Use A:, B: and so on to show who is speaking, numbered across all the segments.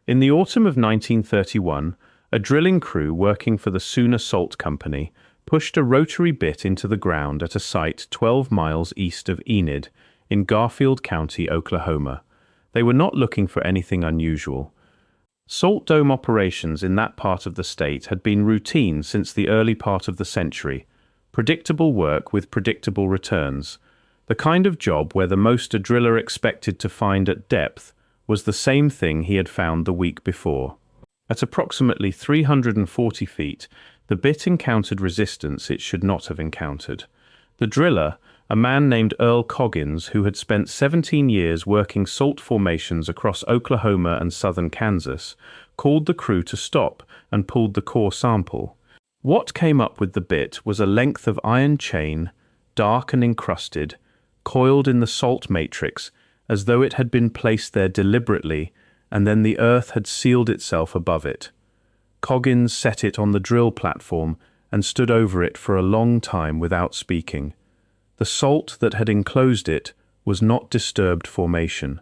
A: In the autumn of 1931, a drilling crew working for the Sooner Salt Company pushed a rotary bit into the ground at a site 12 miles east of Enid in Garfield County, Oklahoma. They were not looking for anything unusual. Salt dome operations in that part of the state had been routine since the early part of the century. Predictable work with predictable returns. The kind of job where the most a driller expected to find at depth was the same thing he had found the week before. At approximately 340 feet, the bit encountered resistance it should not have encountered. The driller, a man named Earl Coggins, who had spent 17 years working salt formations across Oklahoma and southern Kansas, called the crew to stop and pulled the core sample. What came up with the bit was a length of iron chain, dark and encrusted, coiled in the salt matrix as though it had been placed there deliberately, and then the earth had sealed itself above it. Coggins set it on the drill platform and stood over it for a long time without speaking. The salt that had enclosed it was not disturbed formation.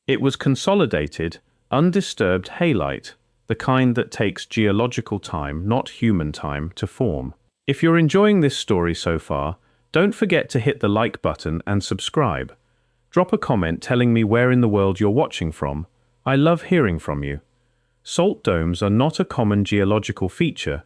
A: It was consolidated, undisturbed halite, the kind that takes geological time, not human time, to form. If you're enjoying this story so far, don't forget to hit the like button and subscribe. Drop a comment telling me where in the world you're watching from. I love hearing from you. Salt domes are not a common geological feature.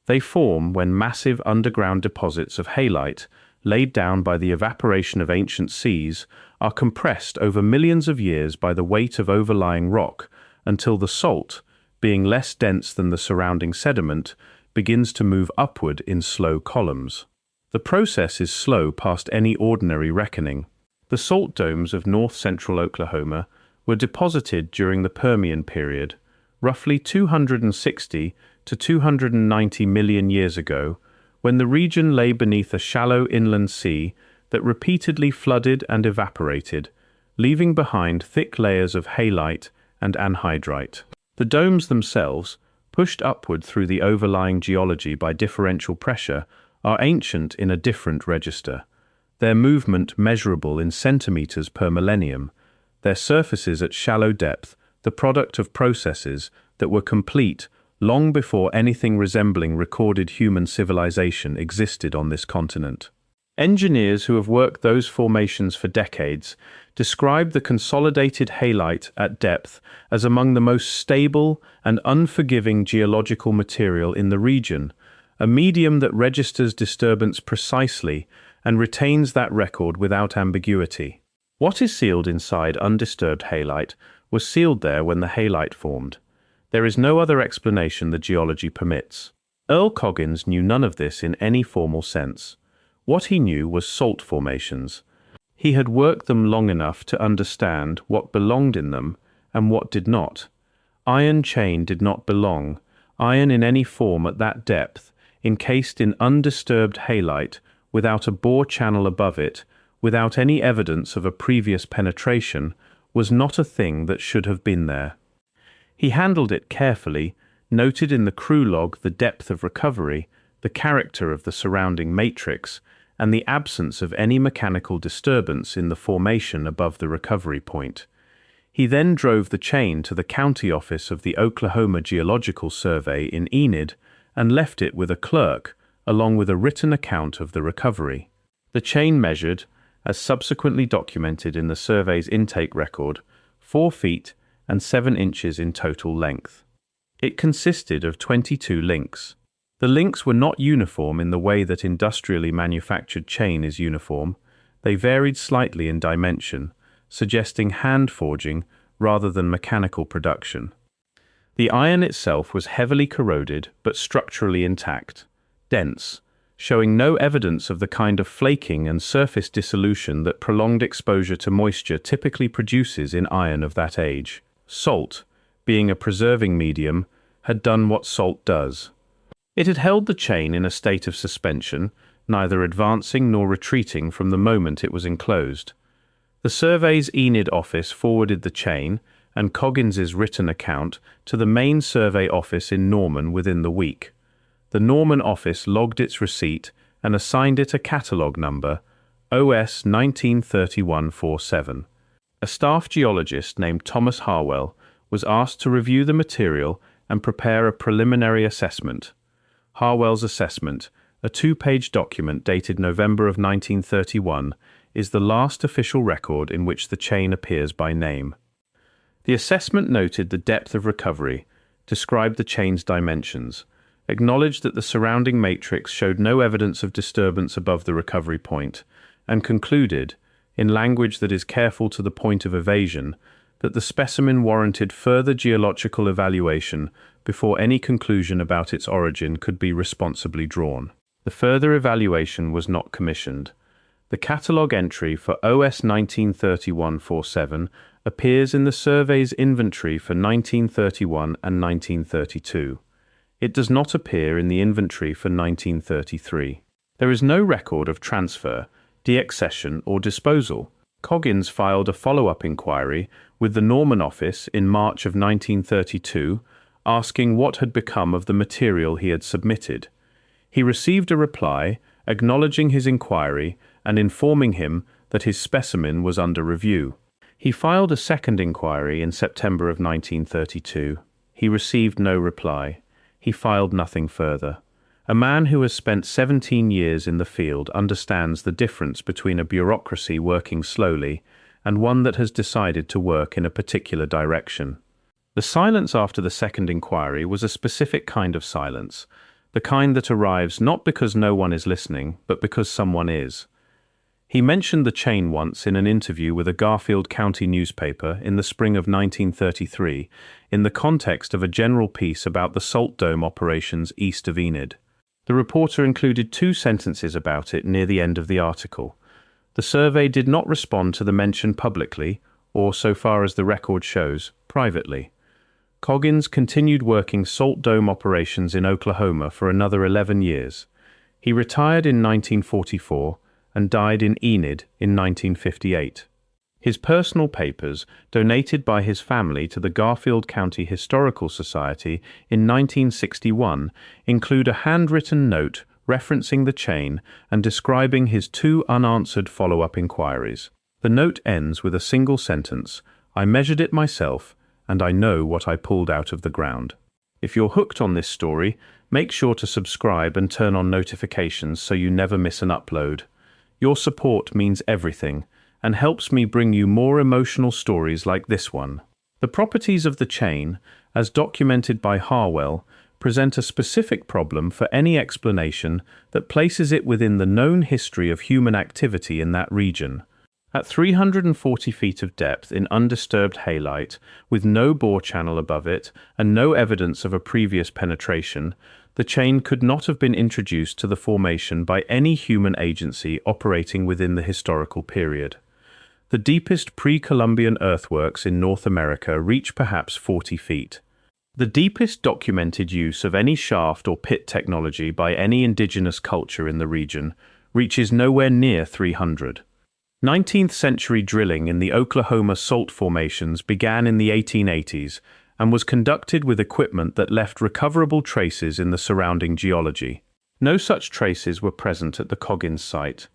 A: They form when massive underground deposits of halite, laid down by the evaporation of ancient seas, are compressed over millions of years by the weight of overlying rock until the salt, being less dense than the surrounding sediment, begins to move upward in slow columns. The process is slow past any ordinary reckoning. The salt domes of north-central Oklahoma were deposited during the Permian period, roughly 260 to 290 million years ago, when the region lay beneath a shallow inland sea that repeatedly flooded and evaporated, leaving behind thick layers of halite and anhydrite. The domes themselves, pushed upward through the overlying geology by differential pressure, are ancient in a different register. Their movement measurable in centimeters per millennium, their surfaces at shallow depth, the product of processes that were complete long before anything resembling recorded human civilization existed on this continent. Engineers who have worked those formations for decades describe the consolidated halite at depth as among the most stable and unforgiving geological material in the region, a medium that registers disturbance precisely and retains that record without ambiguity. What is sealed inside undisturbed halite was sealed there when the halite formed. There is no other explanation the geology permits. Earl Coggins knew none of this in any formal sense. What he knew was salt formations. He had worked them long enough to understand what belonged in them and what did not. Iron chain did not belong, iron in any form at that depth, encased in undisturbed halite, without a bore channel above it, without any evidence of a previous penetration, was not a thing that should have been there. He handled it carefully, noted in the crew log the depth of recovery, the character of the surrounding matrix, and the absence of any mechanical disturbance in the formation above the recovery point. He then drove the chain to the county office of the Oklahoma Geological Survey in Enid and left it with a clerk, along with a written account of the recovery. The chain measured, as subsequently documented in the survey's intake record, 4 feet and 7 inches in total length. It consisted of 22 links. The links were not uniform in the way that industrially manufactured chain is uniform. They varied slightly in dimension, suggesting hand forging rather than mechanical production. The iron itself was heavily corroded but structurally intact, dense, showing no evidence of the kind of flaking and surface dissolution that prolonged exposure to moisture typically produces in iron of that age. Salt, being a preserving medium, had done what salt does. It had held the chain in a state of suspension, neither advancing nor retreating from the moment it was enclosed. The survey's Enid office forwarded the chain and Coggins's written account to the main survey office in Norman within the week. The Norman office logged its receipt and assigned it a catalogue number, OS 193147. A staff geologist named Thomas Harwell was asked to review the material and prepare a preliminary assessment. Harwell's assessment, a two-page document dated November of 1931, is the last official record in which the chain appears by name. The assessment noted the depth of recovery, described the chain's dimensions, acknowledged that the surrounding matrix showed no evidence of disturbance above the recovery point, and concluded, in language that is careful to the point of evasion, that the specimen warranted further geological evaluation before any conclusion about its origin could be responsibly drawn. The further evaluation was not commissioned. The catalogue entry for OS 1931-47 appears in the survey's inventory for 1931 and 1932. It does not appear in the inventory for 1933. There is no record of transfer, deaccession, or disposal. Coggins filed a follow-up inquiry with the Norman office in March of 1932, asking what had become of the material he had submitted. He received a reply acknowledging his inquiry and informing him that his specimen was under review. He filed a second inquiry in September of 1932. He received no reply. He filed nothing further. A man who has spent 17 years in the field understands the difference between a bureaucracy working slowly and one that has decided to work in a particular direction. The silence after the second inquiry was a specific kind of silence, the kind that arrives not because no one is listening, but because someone is. He mentioned the chain once in an interview with a Garfield County newspaper in the spring of 1933, in the context of a general piece about the salt dome operations east of Enid. The reporter included 2 sentences about it near the end of the article. The survey did not respond to the mention publicly, or, so far as the record shows, privately. Coggins continued working salt dome operations in Oklahoma for another 11 years. He retired in 1944 and died in Enid in 1958. His personal papers, donated by his family to the Garfield County Historical Society in 1961, include a handwritten note referencing the chain and describing his 2 unanswered follow-up inquiries. The note ends with a single sentence: "I measured it myself, and I know what I pulled out of the ground." If you're hooked on this story, make sure to subscribe and turn on notifications so you never miss an upload. Your support means everything and helps me bring you more emotional stories like this one. The properties of the chain, as documented by Harwell, present a specific problem for any explanation that places it within the known history of human activity in that region. At 340 feet of depth in undisturbed halite, with no bore channel above it and no evidence of a previous penetration, the chain could not have been introduced to the formation by any human agency operating within the historical period. The deepest pre-Columbian earthworks in North America reach perhaps 40 feet. The deepest documented use of any shaft or pit technology by any indigenous culture in the region reaches nowhere near 300. 19th century drilling in the Oklahoma salt formations began in the 1880s and was conducted with equipment that left recoverable traces in the surrounding geology. No such traces were present at the Coggins site.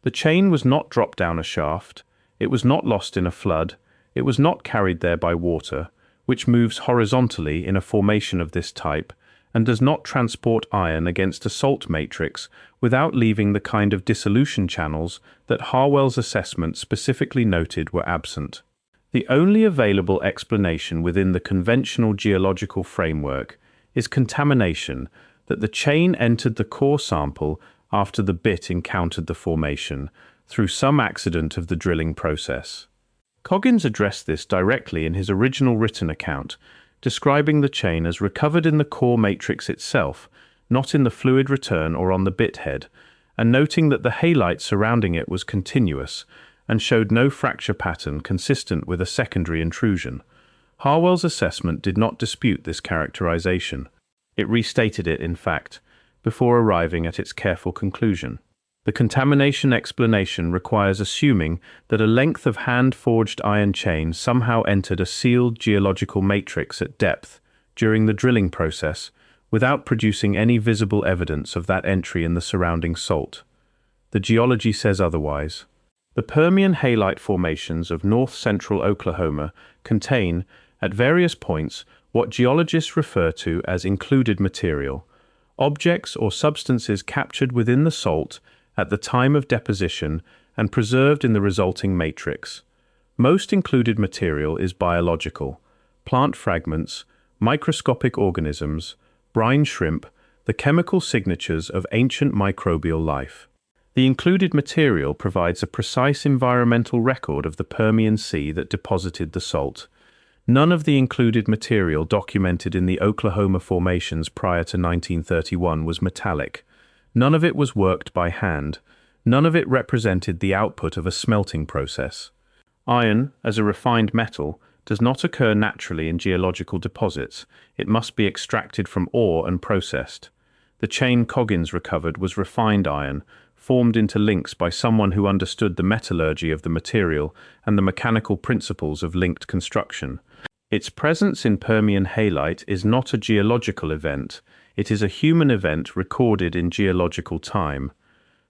A: The chain was not dropped down a shaft, it was not lost in a flood, it was not carried there by water, which moves horizontally in a formation of this type and does not transport iron against a salt matrix without leaving the kind of dissolution channels that Harwell's assessment specifically noted were absent. The only available explanation within the conventional geological framework is contamination, that the chain entered the core sample after the bit encountered the formation, through some accident of the drilling process. Coggins addressed this directly in his original written account, describing the chain as recovered in the core matrix itself, not in the fluid return or on the bit head, and noting that the halite surrounding it was continuous and showed no fracture pattern consistent with a secondary intrusion. Harwell's assessment did not dispute this characterization. It restated it, in fact, before arriving at its careful conclusion. The contamination explanation requires assuming that a length of hand-forged iron chain somehow entered a sealed geological matrix at depth during the drilling process without producing any visible evidence of that entry in the surrounding salt. The geology says otherwise. The Permian halite formations of north-central Oklahoma contain, At various points, what geologists refer to as included material, objects or substances captured within the salt at the time of deposition and preserved in the resulting matrix. Most included material is biological, plant fragments, microscopic organisms, brine shrimp, the chemical signatures of ancient microbial life. The included material provides a precise environmental record of the Permian Sea that deposited the salt. None of the included material documented in the Oklahoma formations prior to 1931 was metallic. None of it was worked by hand. None of it represented the output of a smelting process. Iron, as a refined metal, does not occur naturally in geological deposits. It must be extracted from ore and processed. The chain Coggins recovered was refined iron, formed into links by someone who understood the metallurgy of the material and the mechanical principles of linked construction. Its presence in Permian halite is not a geological event. It is a human event recorded in geological time.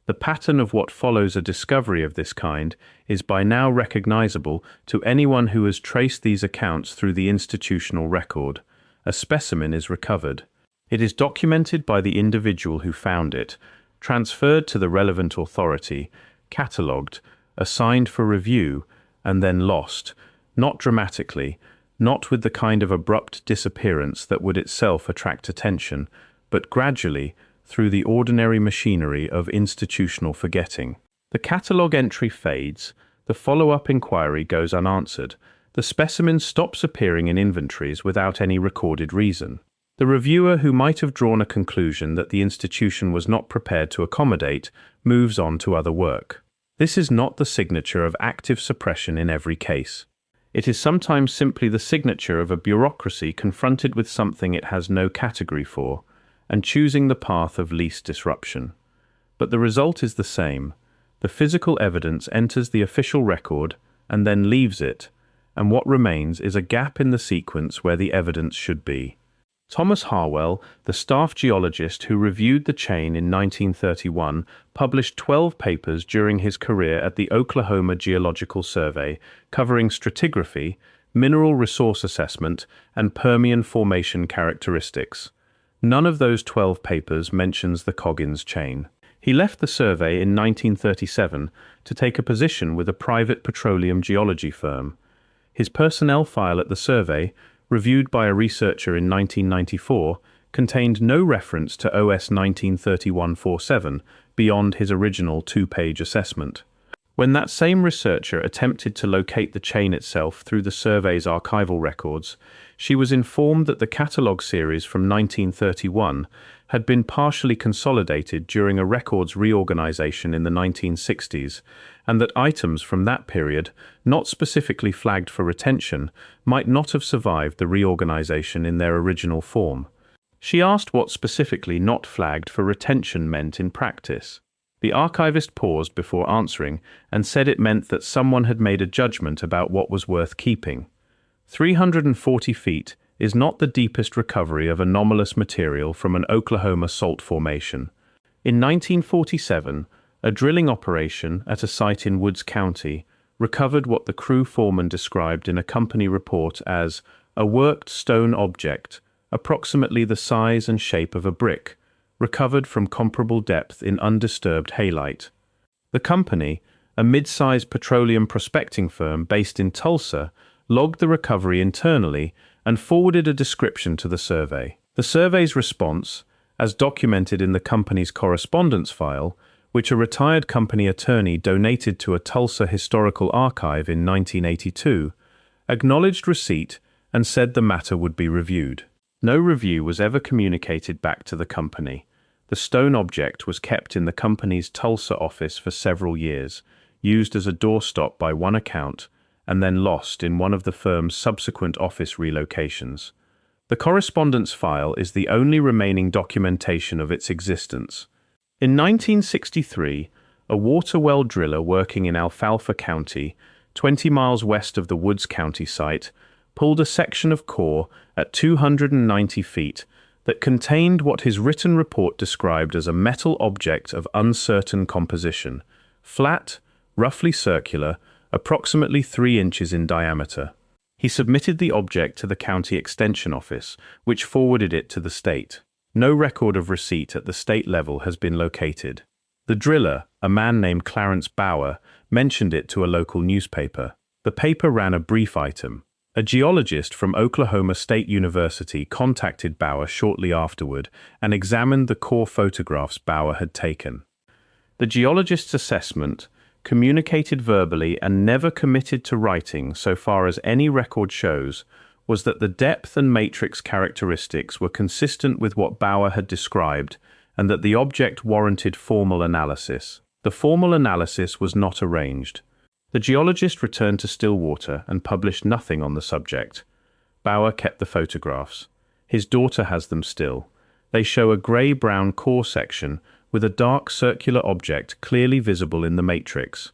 A: The pattern of what follows a discovery of this kind is by now recognizable to anyone who has traced these accounts through the institutional record. A specimen is recovered. It is documented by the individual who found it, transferred to the relevant authority, catalogued, assigned for review, and then lost, not dramatically, not with the kind of abrupt disappearance that would itself attract attention, but gradually, through the ordinary machinery of institutional forgetting. The catalogue entry fades, the follow-up inquiry goes unanswered, the specimen stops appearing in inventories without any recorded reason. The reviewer who might have drawn a conclusion that the institution was not prepared to accommodate moves on to other work. This is not the signature of active suppression in every case. It is sometimes simply the signature of a bureaucracy confronted with something it has no category for, and choosing the path of least disruption. But the result is the same. The physical evidence enters the official record and then leaves it, and what remains is a gap in the sequence where the evidence should be. Thomas Harwell, the staff geologist who reviewed the chain in 1931, published 12 papers during his career at the Oklahoma Geological Survey, covering stratigraphy, mineral resource assessment, and Permian formation characteristics. None of those 12 papers mentions the Coggins chain. He left the survey in 1937 to take a position with a private petroleum geology firm. His personnel file at the survey, reviewed by a researcher in 1994, contained no reference to OS 1931-47 beyond his original 2-page assessment. When that same researcher attempted to locate the chain itself through the survey's archival records, she was informed that the catalogue series from 1931 had been partially consolidated during a records reorganization in the 1960s, and that items from that period, not specifically flagged for retention, might not have survived the reorganization in their original form. She asked what specifically not flagged for retention meant in practice. The archivist paused before answering and said it meant that someone had made a judgment about what was worth keeping. 340 feet is not the deepest recovery of anomalous material from an Oklahoma salt formation. In 1947, a drilling operation at a site in Woods County recovered what the crew foreman described in a company report as a worked stone object, approximately the size and shape of a brick, recovered from comparable depth in undisturbed halite. The company, a mid-sized petroleum prospecting firm based in Tulsa, logged the recovery internally and forwarded a description to the survey. The survey's response, as documented in the company's correspondence file, which a retired company attorney donated to a Tulsa historical archive in 1982, acknowledged receipt and said the matter would be reviewed. No review was ever communicated back to the company. The stone object was kept in the company's Tulsa office for several years, used as a doorstop by one account, and then lost in one of the firm's subsequent office relocations. The correspondence file is the only remaining documentation of its existence. In 1963, a water well driller working in Alfalfa County, 20 miles west of the Woods County site, pulled a section of core at 290 feet that contained what his written report described as a metal object of uncertain composition, flat, roughly circular, approximately 3 inches in diameter. He submitted the object to the county extension office, which forwarded it to the state. No record of receipt at the state level has been located. The driller, a man named Clarence Bauer, mentioned it to a local newspaper. The paper ran a brief item. A geologist from Oklahoma State University contacted Bauer shortly afterward and examined the core photographs Bauer had taken. The geologist's assessment, communicated verbally and never committed to writing so far as any record shows, was that the depth and matrix characteristics were consistent with what Bauer had described and that the object warranted formal analysis. The formal analysis was not arranged. The geologist returned to Stillwater and published nothing on the subject. Bauer kept the photographs. His daughter has them still. They show a grey-brown core section with a dark circular object clearly visible in the matrix.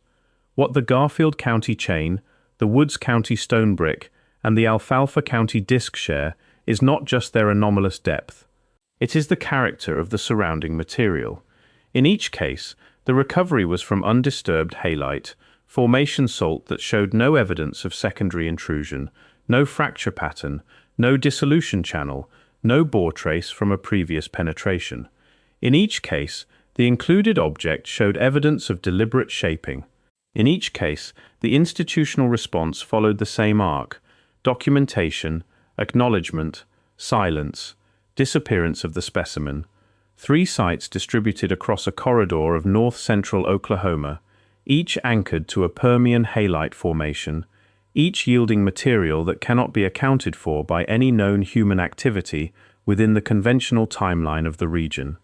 A: What the Garfield County chain, the Woods County stone brick, and the Alfalfa County disk share is not just their anomalous depth. It is the character of the surrounding material. In each case, the recovery was from undisturbed halite, formation salt that showed no evidence of secondary intrusion, no fracture pattern, no dissolution channel, no bore trace from a previous penetration. In each case, the included object showed evidence of deliberate shaping. In each case, the institutional response followed the same arc: documentation, acknowledgement, silence, disappearance of the specimen. 3 sites distributed across a corridor of north-central Oklahoma, each anchored to a Permian halite formation, each yielding material that cannot be accounted for by any known human activity within the conventional timeline of the region.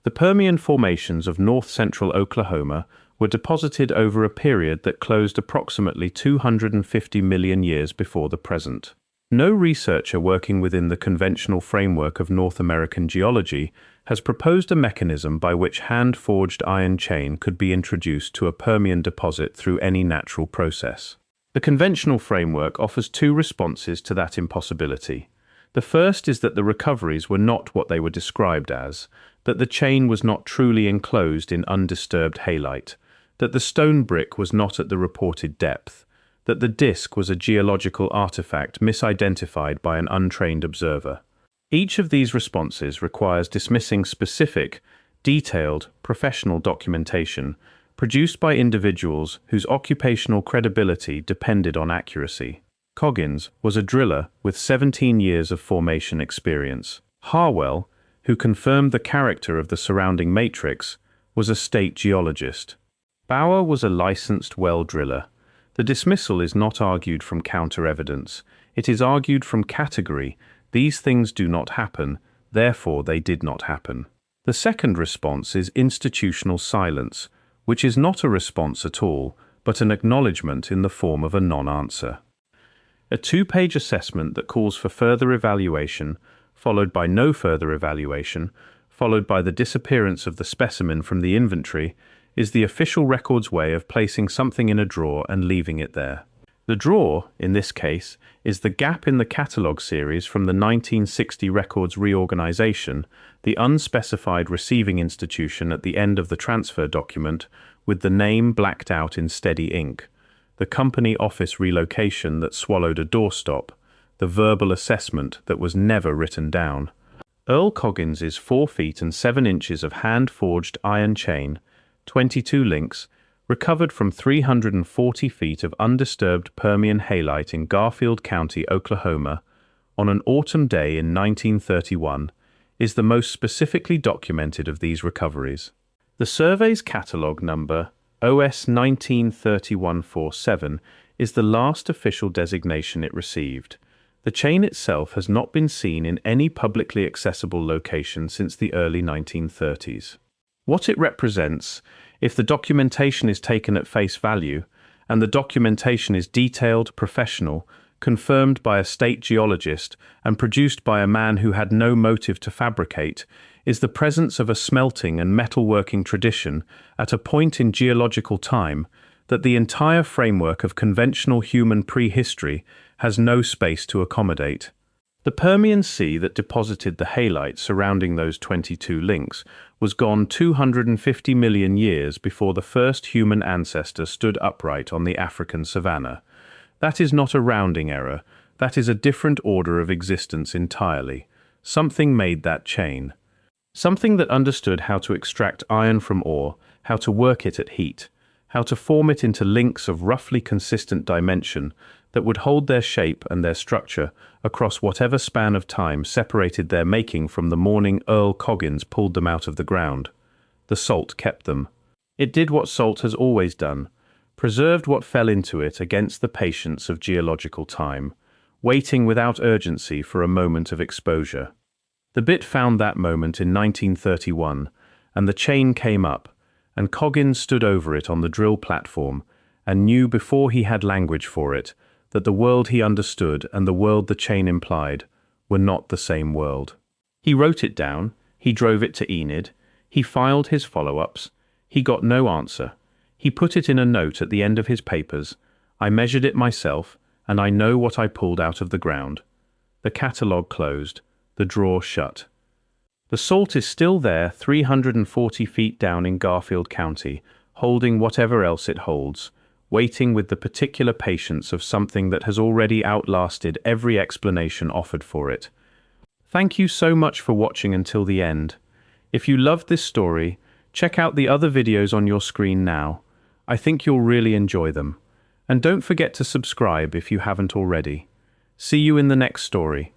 A: The Permian formations of north-central Oklahoma were deposited over a period that closed approximately 250 million years before the present. No researcher working within the conventional framework of North American geology has proposed a mechanism by which hand-forged iron chain could be introduced to a Permian deposit through any natural process. The conventional framework offers 2 responses to that impossibility. The first is that the recoveries were not what they were described as, that the chain was not truly enclosed in undisturbed halite, that the stone brick was not at the reported depth, that the disk was a geological artifact misidentified by an untrained observer. Each of these responses requires dismissing specific, detailed, professional documentation produced by individuals whose occupational credibility depended on accuracy. Coggins was a driller with 17 years of formation experience. Harwell, who confirmed the character of the surrounding matrix, was a state geologist. Bauer was a licensed well driller. The dismissal is not argued from counter-evidence. It is argued from category: these things do not happen, therefore they did not happen. The second response is institutional silence, which is not a response at all, but an acknowledgement in the form of a non-answer. A 2-page assessment that calls for further evaluation, followed by no further evaluation, followed by the disappearance of the specimen from the inventory, is the official record's way of placing something in a drawer and leaving it there. The drawer, in this case, is the gap in the catalogue series from the 1960 records reorganization, the unspecified receiving institution at the end of the transfer document, with the name blacked out in steady ink, the company office relocation that swallowed a doorstop, the verbal assessment that was never written down. Earl Coggins is 4 feet and 7 inches of hand-forged iron chain, 22 links, recovered from 340 feet of undisturbed Permian halite in Garfield County, Oklahoma, on an autumn day in 1931, is the most specifically documented of these recoveries. The survey's catalogue number, OS 193147, is the last official designation it received. The chain itself has not been seen in any publicly accessible location since the early 1930s. What it represents, if the documentation is taken at face value, and the documentation is detailed, professional, confirmed by a state geologist, and produced by a man who had no motive to fabricate, is the presence of a smelting and metalworking tradition at a point in geological time that the entire framework of conventional human prehistory has no space to accommodate. The Permian sea that deposited the halite surrounding those 22 links was gone 250 million years before the first human ancestor stood upright on the African savanna. That is not a rounding error, That is a different order of existence entirely. Something made that chain. Something that understood how to extract iron from ore, how to work it at heat, how to form it into links of roughly consistent dimension that would hold their shape and their structure across whatever span of time separated their making from the morning Earl Coggins pulled them out of the ground. The salt kept them. It did what salt has always done, preserved what fell into it against the patience of geological time, waiting without urgency for a moment of exposure. The bit found that moment in 1931, and the chain came up, and Coggins stood over it on the drill platform, and knew before he had language for it that the world he understood and the world the chain implied were not the same world. He wrote it down, he drove it to Enid, he filed his follow-ups, he got no answer. He put it in a note at the end of his papers. I measured it myself, and I know what I pulled out of the ground. The catalogue closed, the drawer shut. The salt is still there 340 feet down in Garfield County, holding whatever else it holds, waiting with the particular patience of something that has already outlasted every explanation offered for it. Thank you so much for watching until the end. If you loved this story, check out the other videos on your screen now. I think you'll really enjoy them. And don't forget to subscribe if you haven't already. See you in the next story.